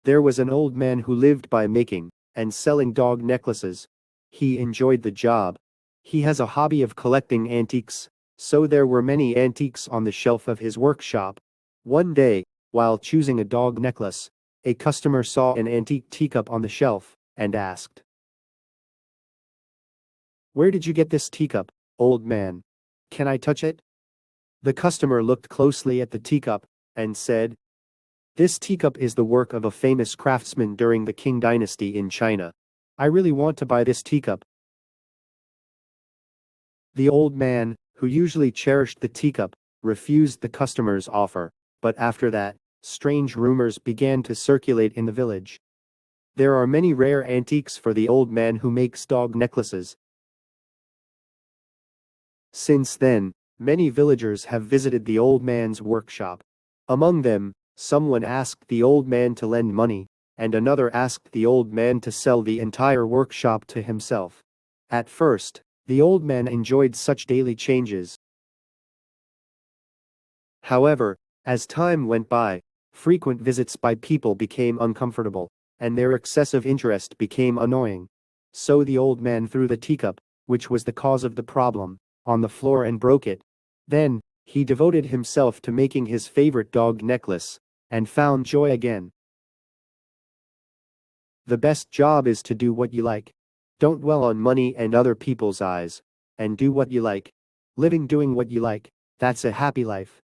There was an old man who lived by making and selling dog necklaces. He enjoyed the job. He has a hobby of collecting antiques, so there were many antiques on the shelf of his workshop. One day, while choosing a dog necklace, a customer saw an antique teacup on the shelf and asked, "Where did you get this teacup, old man? Can I touch it?" The customer looked closely at the teacup and said, "This teacup is the work of a famous craftsman during the Qing dynasty in China. I really want to buy this teacup." The old man, who usually cherished the teacup, refused the customer's offer, but after that, strange rumors began to circulate in the village. There are many rare antiques for the old man who makes dog necklaces. Since then, many villagers have visited the old man's workshop. Among them, someone asked the old man to lend money, and another asked the old man to sell the entire workshop to himself. At first, the old man enjoyed such daily changes. However, as time went by, frequent visits by people became uncomfortable, and their excessive interest became annoying. So the old man threw the teacup, which was the cause of the problem, on the floor and broke it. Then, he devoted himself to making his favorite dog necklace, and found joy again. The best job is to do what you like. Don't dwell on money and other people's eyes, and do what you like. Living doing what you like, that's a happy life.